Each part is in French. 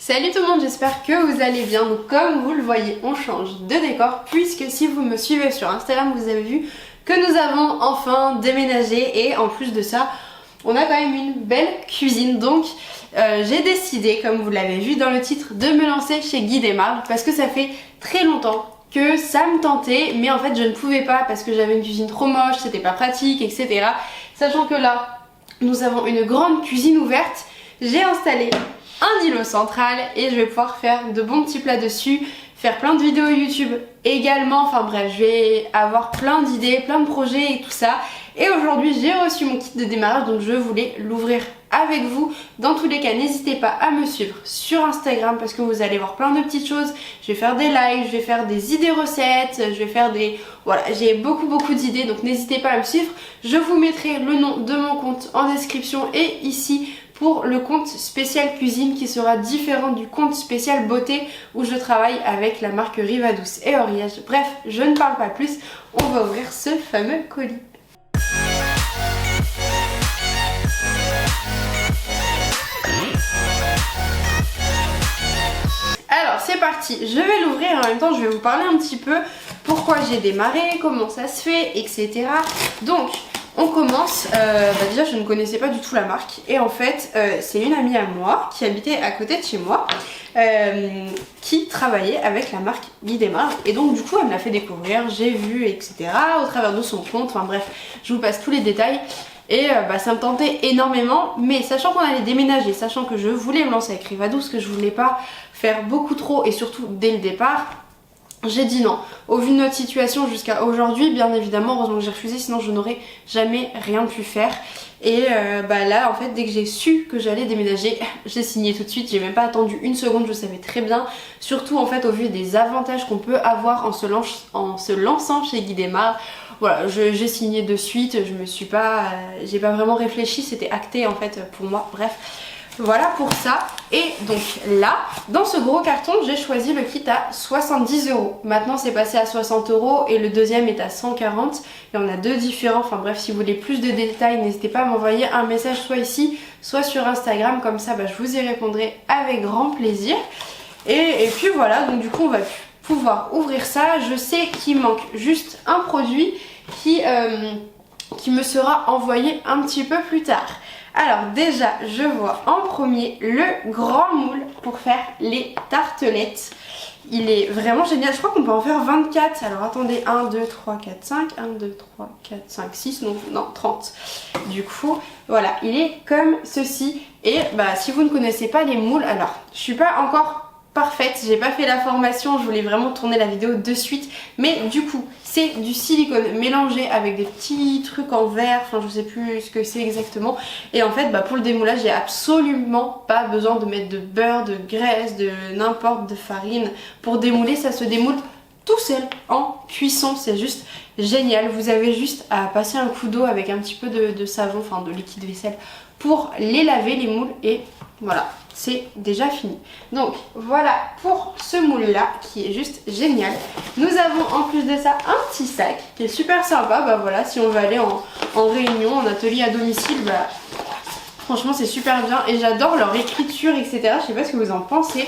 Salut tout le monde, j'espère que vous allez bien. Donc comme vous le voyez, on change de décor puisque si vous me suivez sur Instagram, vous avez vu que nous avons enfin déménagé et en plus de ça, on a quand même une belle cuisine. Donc j'ai décidé, comme vous l'avez vu dans le titre, de me lancer chez Guy Desmarles parce que ça fait très longtemps que ça me tentait, mais en fait je ne pouvais pas parce que j'avais une cuisine trop moche, c'était pas pratique, etc. Sachant que là, nous avons une grande cuisine ouverte, j'ai installé un îlot central et je vais pouvoir faire de bons petits plats dessus, faire plein de vidéos YouTube également, enfin bref, je vais avoir plein d'idées, plein de projets et tout ça. Et aujourd'hui j'ai reçu mon kit de démarrage, donc je voulais l'ouvrir avec vous. Dans tous les cas, n'hésitez pas à me suivre sur Instagram parce que vous allez voir plein de petites choses. Je vais faire des lives, je vais faire des idées recettes, je vais faire des... Voilà, j'ai beaucoup d'idées, donc n'hésitez pas à me suivre. Je vous mettrai le nom de mon compte en description et ici pour le compte spécial cuisine qui sera différent du compte spécial beauté où je travaille avec la marque Rivadouce et Oriage. Bref, je ne parle pas plus, on va ouvrir ce fameux colis. Alors c'est parti, je vais l'ouvrir et en même temps je vais vous parler un petit peu pourquoi j'ai démarré, comment ça se fait, etc. Donc on commence, déjà je ne connaissais pas du tout la marque et en fait c'est une amie à moi qui habitait à côté de chez moi qui travaillait avec la marque Guy Desmarles et donc du coup elle me l'a fait découvrir, j'ai vu, etc. au travers de son compte, enfin bref je vous passe tous les détails. Et ça me tentait énormément, mais sachant qu'on allait déménager, sachant que je voulais me lancer avec Rivadouce, que je voulais pas faire beaucoup trop et surtout dès le départ, j'ai dit non. Au vu de notre situation jusqu'à aujourd'hui, bien évidemment, heureusement que j'ai refusé, sinon je n'aurais jamais rien pu faire. Et là en fait dès que j'ai su que j'allais déménager, j'ai signé tout de suite, j'ai même pas attendu une seconde, je savais très bien. Surtout en fait au vu des avantages qu'on peut avoir en se lançant chez Guy Desmarles. Voilà, j'ai signé de suite, j'ai pas vraiment réfléchi, c'était acté en fait pour moi, bref. Voilà pour ça. Et donc là, dans ce gros carton, j'ai choisi le kit à 70 €. Maintenant c'est passé à 60 € et le deuxième est à 140. Il y en a deux différents, enfin bref, si vous voulez plus de détails, n'hésitez pas à m'envoyer un message soit ici, soit sur Instagram, comme ça je vous y répondrai avec grand plaisir. Et puis voilà, donc du coup on va pouvoir ouvrir ça. Je sais qu'il manque juste un produit qui me sera envoyé un petit peu plus tard. Alors déjà je vois en premier le grand moule pour faire les tartelettes. Il est vraiment génial, je crois qu'on peut en faire 24. Alors attendez, 1, 2, 3, 4, 5, 1, 2, 3, 4, 5, 6, non 30. Du coup voilà, il est comme ceci. Et si vous ne connaissez pas les moules, alors je suis pas encore parfaite, j'ai pas fait la formation, je voulais vraiment tourner la vidéo de suite, mais du coup c'est du silicone mélangé avec des petits trucs en verre, enfin je sais plus ce que c'est exactement, et en fait pour le démoulage j'ai absolument pas besoin de mettre de beurre, de graisse, de n'importe de farine pour démouler, ça se démoule tout seul en cuisson, c'est juste génial. Vous avez juste à passer un coup d'eau avec un petit peu de savon, enfin de liquide vaisselle pour les laver les moules et voilà, c'est déjà fini. Donc voilà pour ce moule là qui est juste génial. Nous avons en plus de ça un petit sac qui est super sympa, voilà, si on veut aller en réunion, en atelier à domicile, franchement c'est super bien et j'adore leur écriture, etc. Je sais pas ce que vous en pensez,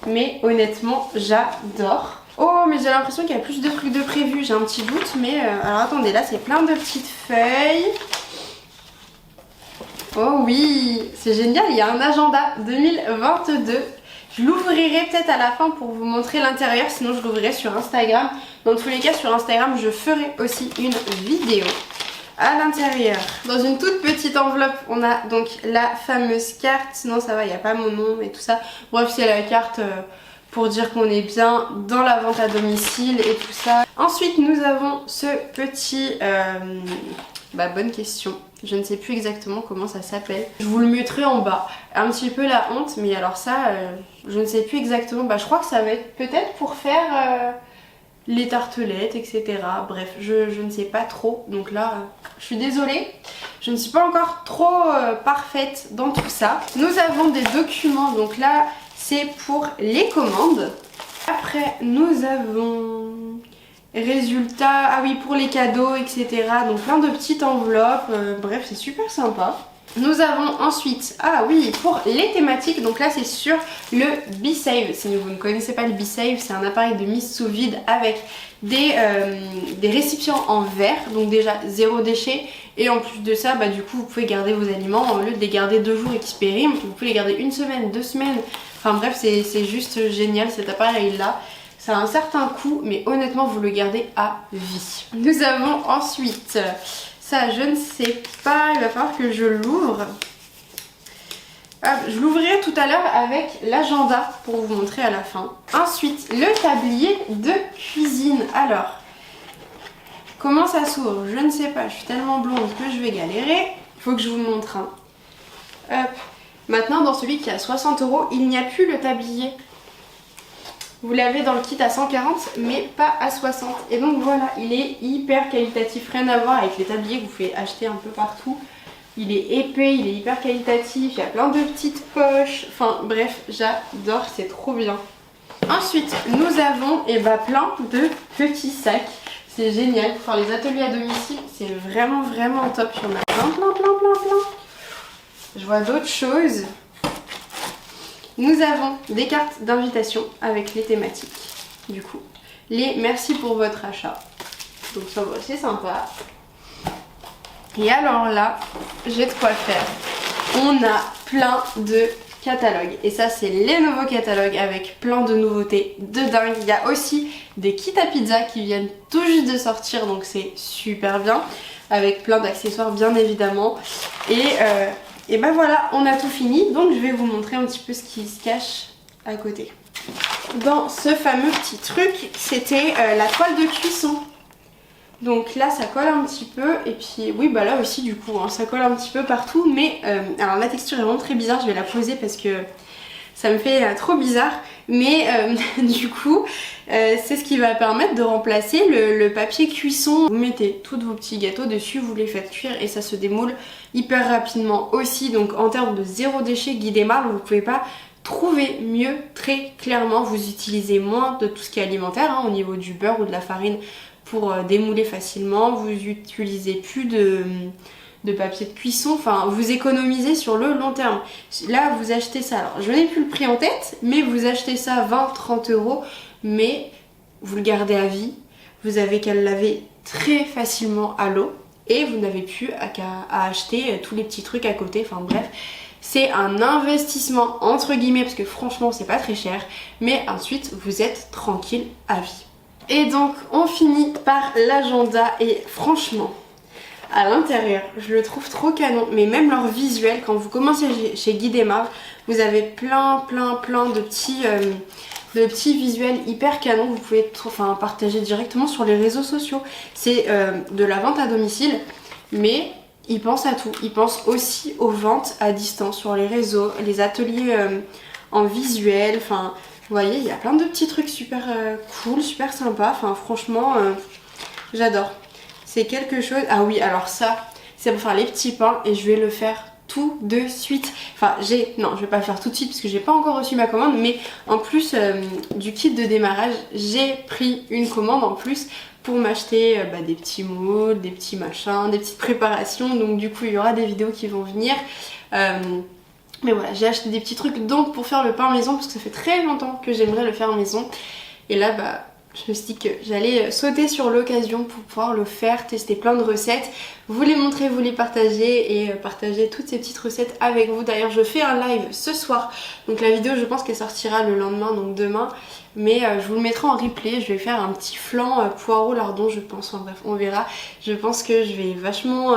mais honnêtement j'adore. Oh mais j'ai l'impression qu'il y a plus de trucs de prévu, j'ai un petit doute, mais alors attendez, là c'est plein de petites feuilles. Oh oui, c'est génial, il y a un agenda 2022. Je l'ouvrirai peut-être à la fin pour vous montrer l'intérieur, sinon je l'ouvrirai sur Instagram. Dans tous les cas, sur Instagram, je ferai aussi une vidéo. À l'intérieur, dans une toute petite enveloppe, on a donc la fameuse carte. Sinon ça va, il n'y a pas mon nom et tout ça. Bref, c'est la carte pour dire qu'on est bien dans la vente à domicile et tout ça. Ensuite, nous avons ce petit... bonne question. Je ne sais plus exactement comment ça s'appelle. Je vous le mettrai en bas. Un petit peu la honte, mais alors ça, je ne sais plus exactement. Je crois que ça va être peut-être pour faire les tartelettes, etc. Bref, je ne sais pas trop. Donc là, je suis désolée. Je ne suis pas encore trop parfaite dans tout ça. Nous avons des documents. Donc là, c'est pour les commandes. Après, nous avons... résultats, ah oui, pour les cadeaux, etc. Donc plein de petites enveloppes, bref c'est super sympa. Nous avons ensuite, ah oui, pour les thématiques, donc là c'est sur le B-Save. Si vous ne connaissez pas le B-Save, c'est un appareil de mise sous vide avec des récipients en verre, donc déjà zéro déchet. Et en plus de ça, bah, du coup vous pouvez garder vos aliments, au lieu de les garder 2 jours et qu'ils périment, vous pouvez les garder 1 semaine, 2 semaines. Enfin bref, c'est juste génial cet appareil là. Ça a un certain coût, mais honnêtement vous le gardez à vie. Nous avons ensuite... Ça, je ne sais pas, il va falloir que je l'ouvre. Je l'ouvrirai tout à l'heure avec l'agenda pour vous montrer à la fin. Ensuite, le tablier de cuisine. Alors, comment ça s'ouvre? Je ne sais pas, je suis tellement blonde que je vais galérer. Il faut que je vous montre un. Hop. Maintenant, dans celui qui est à 60 €, il n'y a plus le tablier. Vous l'avez dans le kit à 140 mais pas à 60. Et donc voilà, il est hyper qualitatif, rien à voir avec les tabliers que vous pouvez acheter un peu partout. Il est épais, il est hyper qualitatif, il y a plein de petites poches. Enfin bref, j'adore, c'est trop bien. Ensuite, nous avons plein de petits sacs. C'est génial. Enfin, les ateliers à domicile, c'est vraiment top. Il y en a plein. Je vois d'autres choses. Nous avons des cartes d'invitation avec les thématiques, du coup. Les merci pour votre achat. Donc ça va, c'est sympa. Et alors là, j'ai de quoi faire. On a plein de catalogues. Et ça, c'est les nouveaux catalogues avec plein de nouveautés de dingue. Il y a aussi des kits à pizza qui viennent tout juste de sortir, donc c'est super bien. Avec plein d'accessoires, bien évidemment. Et ben voilà, on a tout fini, donc je vais vous montrer un petit peu ce qui se cache à côté. Dans ce fameux petit truc, c'était la toile de cuisson. Donc là ça colle un petit peu, et puis oui bah là aussi du coup, hein, ça colle un petit peu partout, mais alors la texture est vraiment très bizarre, je vais la poser parce que ça me fait trop bizarre, mais du coup c'est ce qui va permettre de remplacer le papier cuisson. Vous mettez tous vos petits gâteaux dessus, vous les faites cuire et ça se démoule hyper rapidement aussi. Donc en termes de zéro déchet, Guy Desmarles, vous pouvez pas trouver mieux, très clairement. Vous utilisez moins de tout ce qui est alimentaire, hein, au niveau du beurre ou de la farine pour démouler facilement. Vous utilisez plus de papier de cuisson, enfin vous économisez sur le long terme. Là vous achetez ça, alors je n'ai plus le prix en tête, mais vous achetez ça 20-30 €, mais vous le gardez à vie, vous avez qu'à le laver très facilement à l'eau et vous n'avez plus à acheter tous les petits trucs à côté, enfin bref. C'est un investissement entre guillemets parce que franchement c'est pas très cher, mais ensuite vous êtes tranquille à vie. Et donc on finit par l'agenda et franchement à l'intérieur, je le trouve trop canon, mais même leur visuel, quand vous commencez chez Guy Desmarles, vous avez plein de petits visuels hyper canons, vous pouvez partager directement sur les réseaux sociaux. C'est de la vente à domicile, mais ils pensent à tout. Ils pensent aussi aux ventes à distance sur les réseaux, les ateliers en visuel, enfin vous voyez, il y a plein de petits trucs super cool, super sympa, enfin franchement j'adore. C'est quelque chose... Ah oui, alors ça, c'est pour faire les petits pains et je vais le faire tout de suite. Enfin, non, je vais pas le faire tout de suite parce que j'ai pas encore reçu ma commande, mais en plus du kit de démarrage, j'ai pris une commande en plus pour m'acheter des petits moules, des petits machins, des petites préparations. Donc du coup, il y aura des vidéos qui vont venir. Mais voilà, j'ai acheté des petits trucs donc pour faire le pain maison parce que ça fait très longtemps que j'aimerais le faire maison. Et là, je me suis dit que j'allais sauter sur l'occasion pour pouvoir le faire, tester plein de recettes, vous les montrer, vous les partager et partager toutes ces petites recettes avec vous. D'ailleurs je fais un live ce soir, donc la vidéo je pense qu'elle sortira le lendemain, donc demain, mais je vous le mettrai en replay. Je vais faire un petit flan poireau lardon je pense, enfin bref on verra. Je pense que je vais vachement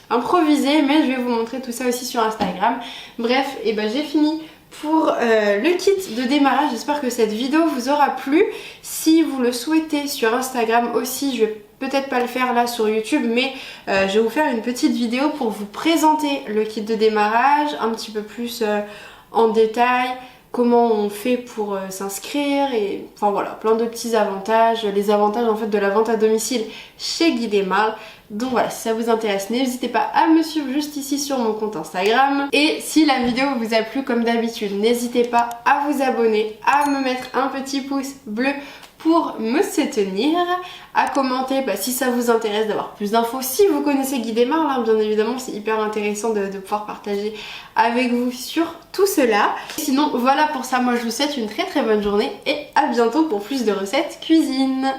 improviser, mais je vais vous montrer tout ça aussi sur Instagram. Bref, et j'ai fini pour le kit de démarrage. J'espère que cette vidéo vous aura plu. Si vous le souhaitez sur Instagram aussi, je vais peut-être pas le faire là sur YouTube, mais je vais vous faire une petite vidéo pour vous présenter le kit de démarrage un petit peu plus en détail, comment on fait pour s'inscrire et enfin voilà, plein de petits avantages, les avantages en fait de la vente à domicile chez Guy Desmarles. Donc voilà, si ça vous intéresse, n'hésitez pas à me suivre juste ici sur mon compte Instagram. Et si la vidéo vous a plu comme d'habitude, n'hésitez pas à vous abonner, à me mettre un petit pouce bleu pour me soutenir, à commenter si ça vous intéresse d'avoir plus d'infos. Si vous connaissez Guy Desmarre, là, bien évidemment c'est hyper intéressant de pouvoir partager avec vous sur tout cela. Sinon voilà pour ça, moi je vous souhaite une très très bonne journée et à bientôt pour plus de recettes cuisine.